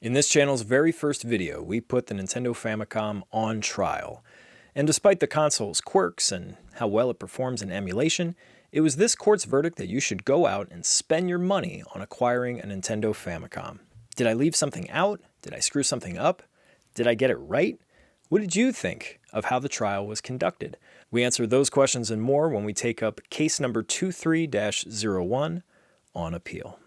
In this channel's very first video, we put the Nintendo Famicom on trial. And despite the console's quirks and how well it performs in emulation, it was this court's verdict that you should go out and spend your money on acquiring a Nintendo Famicom. Did I leave something out? Did I screw something up? Did I get it right? What did you think of how the trial was conducted? We answer those questions and more when we take up case number 23-01 on appeal.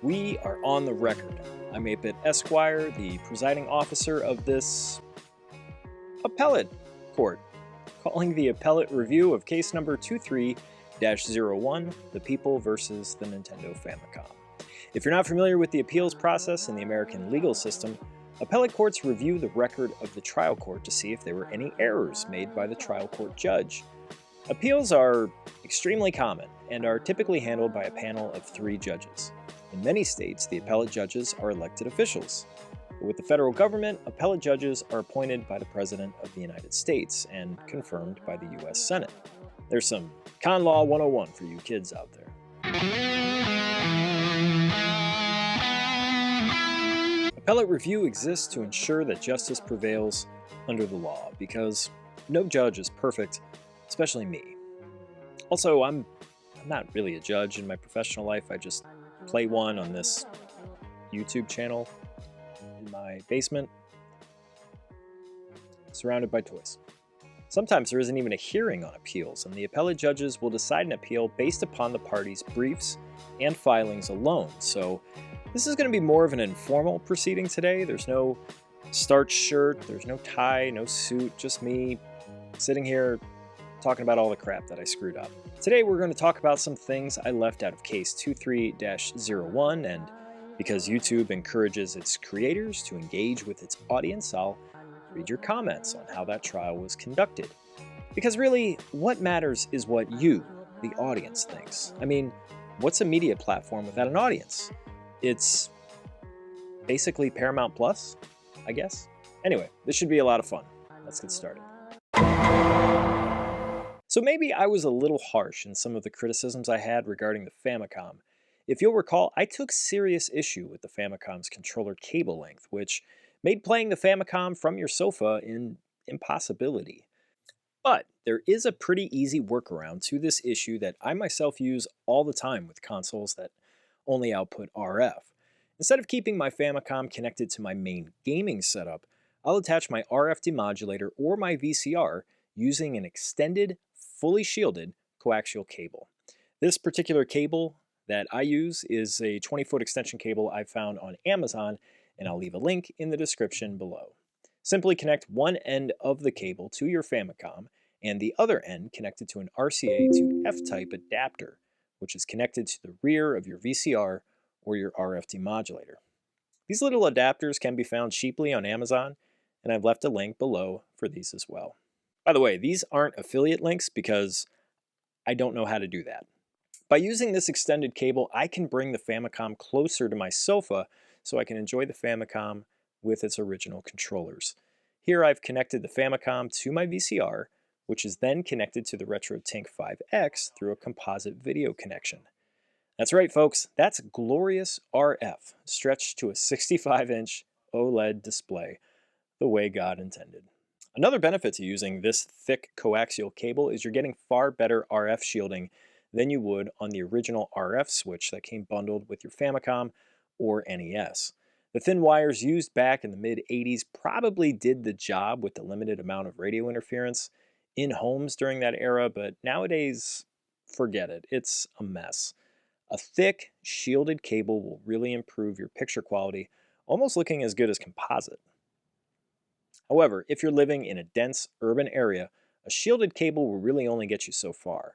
We are on the record. I'm Esquire, the presiding officer of this appellate court, calling the appellate review of case number 23-01, The People versus the Nintendo Famicom. If you're not familiar with the appeals process in the American legal system, appellate courts review the record of the trial court to see if there were any errors made by the trial court judge. Appeals are extremely common and are typically handled by a panel of 3 judges. In many states, the appellate judges are elected officials. But with the federal government, appellate judges are appointed by the President of the United States and confirmed by the U.S. Senate. There's some Con Law 101 for you kids out there. Appellate review exists to ensure that justice prevails under the law, because no judge is perfect, especially me. Also, I'm not really a judge in my professional life. I just play one on this YouTube channel in my basement, surrounded by toys. Sometimes there isn't even a hearing on appeals, and the appellate judges will decide an appeal based upon the parties' briefs and filings alone. So this is going to be more of an informal proceeding today. There's no starched shirt, there's no tie, no suit, just me sitting here talking about all the crap that I screwed up. Today we're going to talk about some things I left out of case 23-01, and because YouTube encourages its creators to engage with its audience, I'll read your comments on how that trial was conducted. Because really, what matters is what you, the audience, thinks. I mean, what's a media platform without an audience? It's basically Paramount Plus, I guess. Anyway, this should be a lot of fun. Let's get started. So maybe I was a little harsh in some of the criticisms I had regarding the Famicom. If you'll recall, I took serious issue with the Famicom's controller cable length, which made playing the Famicom from your sofa an impossibility. But there is a pretty easy workaround to this issue that I myself use all the time with consoles that only output RF. Instead of keeping my Famicom connected to my main gaming setup, I'll attach my RF demodulator or my VCR using an extended, fully shielded coaxial cable. This particular cable that I use is a 20-foot extension cable I found on Amazon, and I'll leave a link in the description below. Simply connect one end of the cable to your Famicom and the other end connected to an RCA to F-type adapter, which is connected to the rear of your VCR or your RF demodulator. These little adapters can be found cheaply on Amazon, and I've left a link below for these as well. By the way, these aren't affiliate links because I don't know how to do that. By using this extended cable, I can bring the Famicom closer to my sofa so I can enjoy the Famicom with its original controllers. Here I've connected the Famicom to my VCR, which is then connected to the RetroTink 5X through a composite video connection. That's right, folks, that's glorious RF stretched to a 65-inch OLED display, the way God intended. Another benefit to using this thick coaxial cable is you're getting far better RF shielding than you would on the original RF switch that came bundled with your Famicom or NES. The thin wires used back in the mid-80s probably did the job with the limited amount of radio interference in homes during that era, but nowadays, forget it. It's a mess. A thick, shielded cable will really improve your picture quality, almost looking as good as composite. However, if you're living in a dense urban area, a shielded cable will really only get you so far.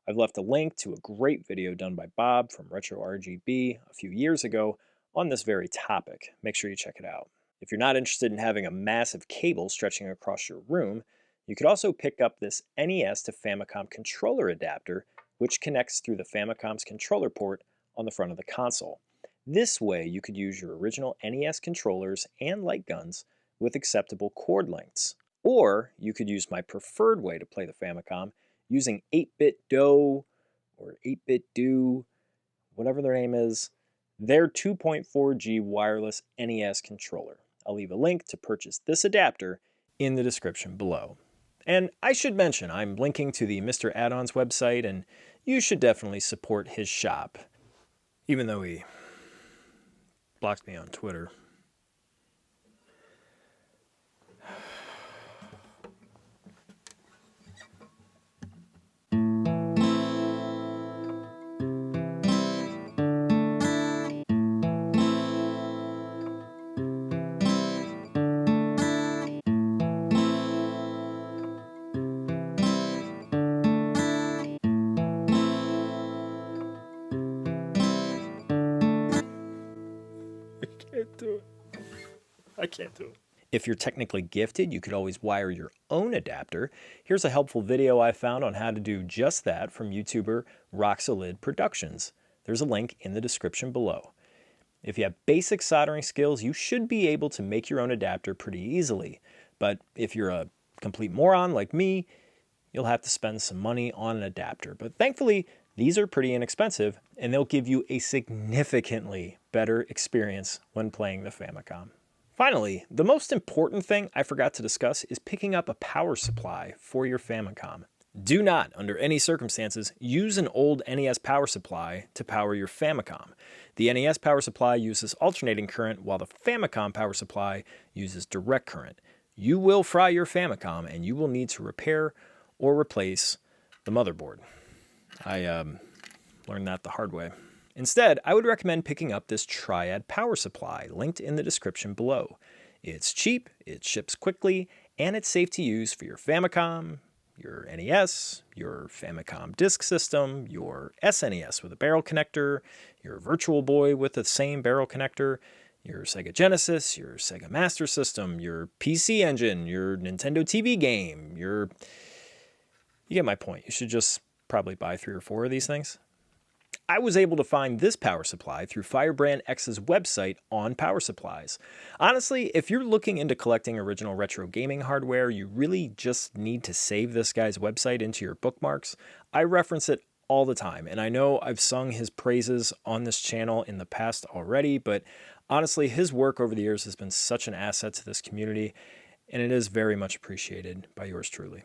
I've left a link to a great video done by Bob from RetroRGB a few years ago on this very topic. Make sure you check it out. If you're not interested in having a massive cable stretching across your room, you could also pick up this NES to Famicom controller adapter, which connects through the Famicom's controller port on the front of the console. This way, you could use your original NES controllers and light guns with acceptable cord lengths. Or you could use my preferred way to play the Famicom using 8-Bit Do or 8-Bit Do, whatever their name is, their 2.4G wireless NES controller. I'll leave a link to purchase this adapter in the description below. And I should mention, I'm linking to the Mr. Add-ons website, and you should definitely support his shop, even though he blocked me on Twitter. I can't do it. If you're technically gifted, you could always wire your own adapter. Here's a helpful video I found on how to do just that from YouTuber Roxalid Productions. There's a link in the description below. If you have basic soldering skills, you should be able to make your own adapter pretty easily. But if you're a complete moron like me, you'll have to spend some money on an adapter. But thankfully, these are pretty inexpensive, and they'll give you a significantly better experience when playing the Famicom. Finally, the most important thing I forgot to discuss is picking up a power supply for your Famicom. Do not, under any circumstances, use an old NES power supply to power your Famicom. The NES power supply uses alternating current, while the Famicom power supply uses direct current. You will fry your Famicom, and you will need to repair or replace the motherboard. I learned that the hard way. Instead, I would recommend picking up this Triad power supply, linked in the description below. It's cheap, it ships quickly, and it's safe to use for your Famicom, your NES, your Famicom disk system, your SNES with a barrel connector, your Virtual Boy with the same barrel connector, your Sega Genesis, your Sega Master System, your PC Engine, your Nintendo TV game, You get my point. You should just probably buy 3 or 4 of these things. I was able to find this power supply through FirebrandX's website on power supplies. Honestly, if you're looking into collecting original retro gaming hardware, you really just need to save this guy's website into your bookmarks. I reference it all the time, and I know I've sung his praises on this channel in the past already, but honestly, his work over the years has been such an asset to this community, and it is very much appreciated by yours truly.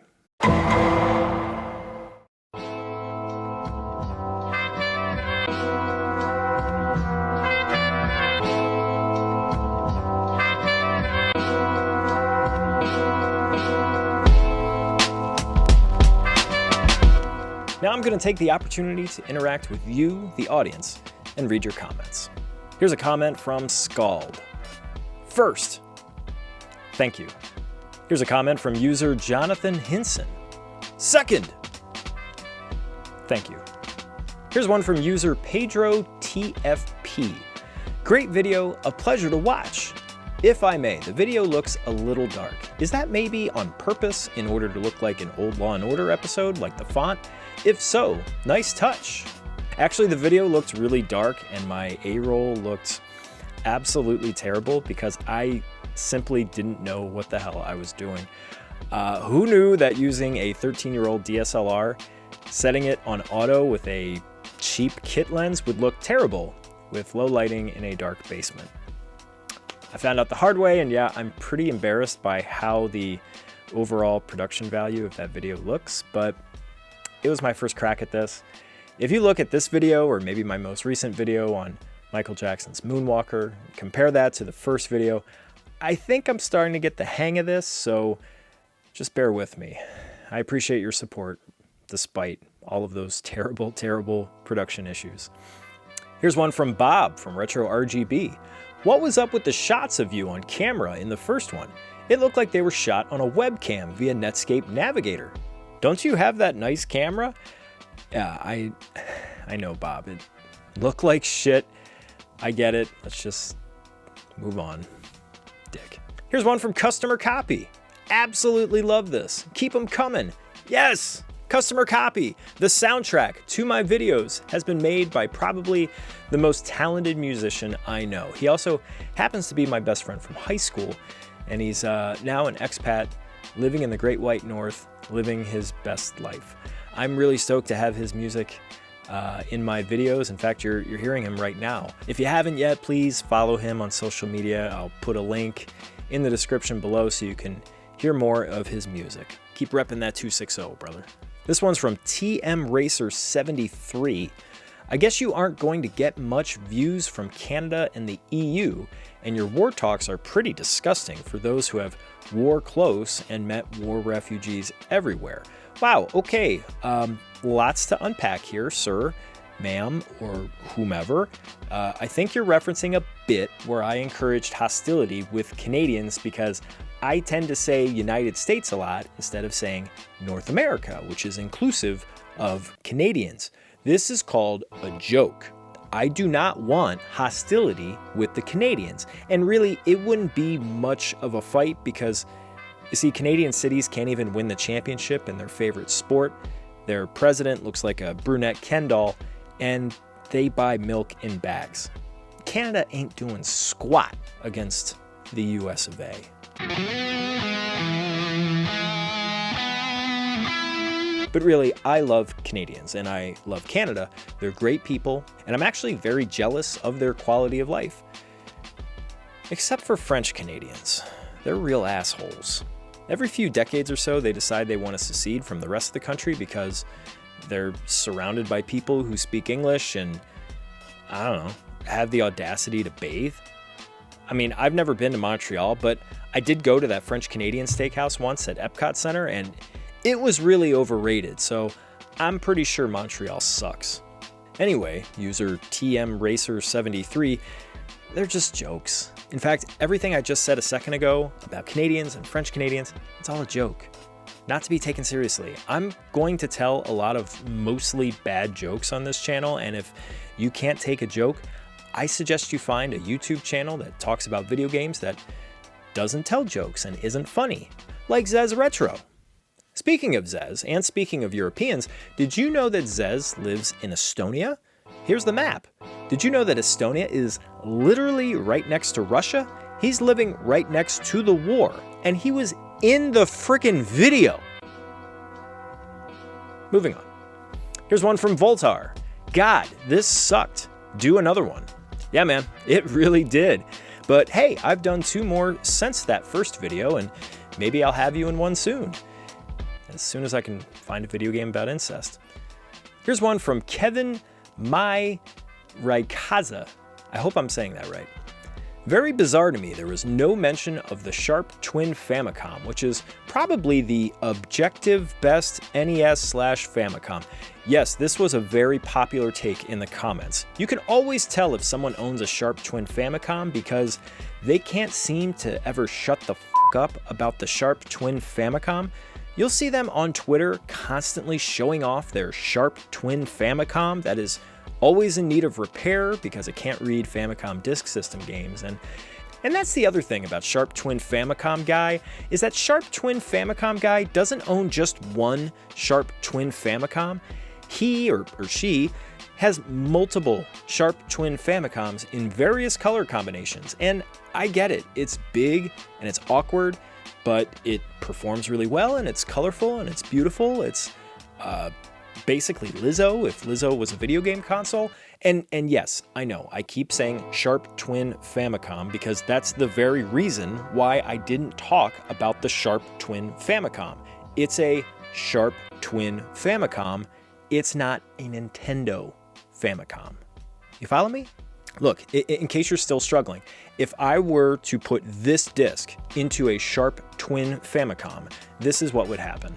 Now I'm going to take the opportunity to interact with you, the audience, and read your comments. Here's a comment from Scald. First, thank you. Here's a comment from user Jonathan Hinson. Second, thank you. Here's one from user Pedro TFP. Great video, a pleasure to watch. If I may, the video looks a little dark. Is that maybe on purpose in order to look like an old Law & Order episode, like the font? If so, nice touch. Actually, the video looked really dark and my A-roll looked absolutely terrible because I simply didn't know what the hell I was doing. Who knew that using a 13-year-old DSLR, setting it on auto with a cheap kit lens would look terrible with low lighting in a dark basement? I found out the hard way, and yeah, I'm pretty embarrassed by how the overall production value of that video looks, but it was my first crack at this. If you look at this video, or maybe my most recent video on Michael Jackson's Moonwalker, compare that to the first video, I think I'm starting to get the hang of this, so just bear with me. I appreciate your support, despite all of those terrible, terrible production issues. Here's one from Bob from Retro RGB. What was up with the shots of you on camera in the first one? It looked like they were shot on a webcam via Netscape Navigator. Don't you have that nice camera? Yeah, I know, Bob. It looked like shit. I get it. Let's just move on. Dick. Here's one from Customer Copy. Absolutely love this. Keep them coming. Yes! Customer Copy. The soundtrack to my videos has been made by probably the most talented musician I know. He also happens to be my best friend from high school, and he's now an expat living in the Great White North, living his best life. I'm really stoked to have his music in my videos. In fact, you're hearing him right now. If you haven't yet, please follow him on social media. I'll put a link in the description below so you can hear more of his music. Keep repping that 260, brother. This one's from TM Racer 73. I guess you aren't going to get much views from Canada and the EU, and your war talks are pretty disgusting for those who have war close and met war refugees everywhere. Wow, okay, lots to unpack here, sir, ma'am, or whomever. I think you're referencing a bit where I encouraged hostility with Canadians because I tend to say United States a lot instead of saying North America, which is inclusive of Canadians. This is called a joke. I do not want hostility with the Canadians. And really, it wouldn't be much of a fight because, you see, Canadian cities can't even win the championship in their favorite sport. Their president looks like a brunette Ken doll, and they buy milk in bags. Canada ain't doing squat against the US of A. But really, I love Canadians and I love Canada. They're great people, and I'm actually very jealous of their quality of life. Except for French Canadians. They're real assholes. Every few decades or so, they decide they want to secede from the rest of the country because they're surrounded by people who speak English and, I don't know, have the audacity to bathe. I mean, I've never been to Montreal, but I did go to that French Canadian steakhouse once at Epcot Center, and it was really overrated, so I'm pretty sure Montreal sucks. Anyway, user TM Racer 73, they're just jokes. In fact, everything I just said a second ago about Canadians and French Canadians, it's all a joke. Not to be taken seriously. I'm going to tell a lot of mostly bad jokes on this channel, and if you can't take a joke, I suggest you find a YouTube channel that talks about video games that doesn't tell jokes and isn't funny, like Zez Retro. Speaking of Zez, and speaking of Europeans, did you know that Zez lives in Estonia? Here's the map. Did you know that Estonia is literally right next to Russia? He's living right next to the war, and he was in the frickin' video. Moving on. Here's one from Voltar. God, this sucked. Do another one. Yeah, man, it really did. But hey, I've done 2 more since that first video, and maybe I'll have you in one soon. As soon as I can find a video game about incest. Here's one from Kevin Mai Raikaza. I hope I'm saying that right. Very bizarre to me, there was no mention of the Sharp Twin Famicom, which is probably the objective best NES/Famicom. Yes, this was a very popular take in the comments. You can always tell if someone owns a Sharp Twin Famicom because they can't seem to ever shut the f*** up about the Sharp Twin Famicom. You'll see them on Twitter constantly showing off their Sharp Twin Famicom that is always in need of repair because it can't read Famicom Disk System games. And that's the other thing about Sharp Twin Famicom guy, is that Sharp Twin Famicom guy doesn't own just one Sharp Twin Famicom. He or she has multiple Sharp Twin Famicoms in various color combinations. And I get it, it's big and it's awkward, but it performs really well and it's colorful and it's beautiful. It's basically Lizzo, if Lizzo was a video game console. And yes, I know, I keep saying Sharp Twin Famicom because that's the very reason why I didn't talk about the Sharp Twin Famicom. It's a Sharp Twin Famicom. It's not a Nintendo Famicom. You follow me? Look, in case you're still struggling, if I were to put this disc into a Sharp Twin Famicom, this is what would happen.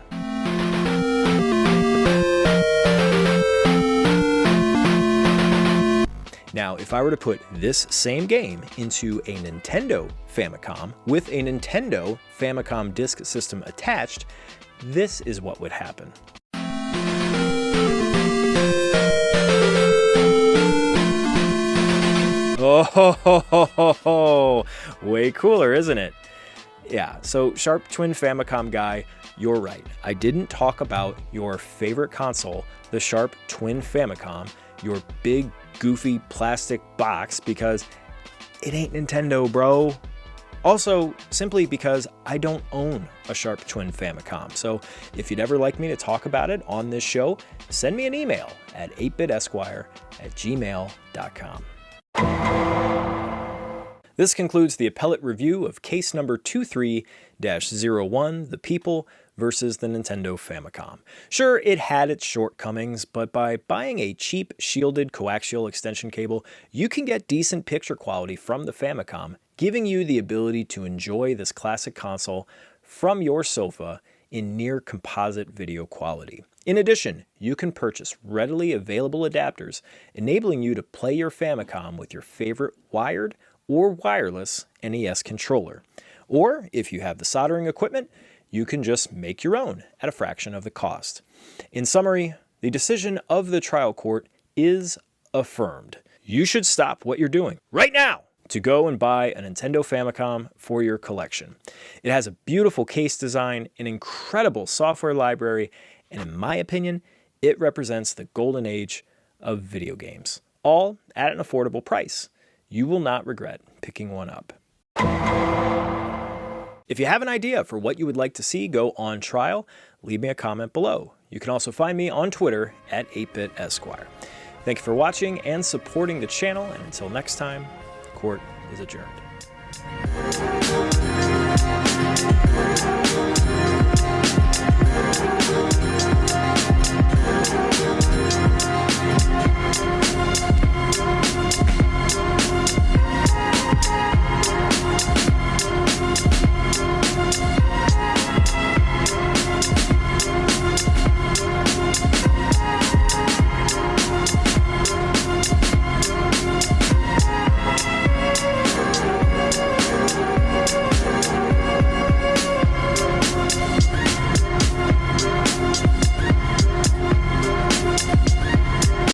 Now, if I were to put this same game into a Nintendo Famicom with a Nintendo Famicom Disk System attached, this is what would happen. Oh, way cooler, isn't it? Yeah, so Sharp Twin Famicom guy, you're right. I didn't talk about your favorite console, the Sharp Twin Famicom, your big, goofy plastic box, because it ain't Nintendo, bro. Also, simply because I don't own a Sharp Twin Famicom, so if you'd ever like me to talk about it on this show, send me an email at 8bitesquire@gmail.com. This concludes the Appellate review of case number 23-01, The People versus the Nintendo Famicom. Sure, it had its shortcomings, but by buying a cheap, shielded coaxial extension cable, you can get decent picture quality from the Famicom, giving you the ability to enjoy this classic console from your sofa in near composite video quality. In addition, you can purchase readily available adapters, enabling you to play your Famicom with your favorite wired or wireless NES controller. Or, if you have the soldering equipment, you can just make your own at a fraction of the cost. In summary, the decision of the trial court is affirmed. You should stop what you're doing right now to go and buy a Nintendo Famicom for your collection. It has a beautiful case design, an incredible software library, and in my opinion, it represents the golden age of video games, all at an affordable price. You will not regret picking one up. If you have an idea for what you would like to see go on trial, leave me a comment below. You can also find me on Twitter at 8bitesquire. Thank you for watching and supporting the channel, and until next time, court is adjourned.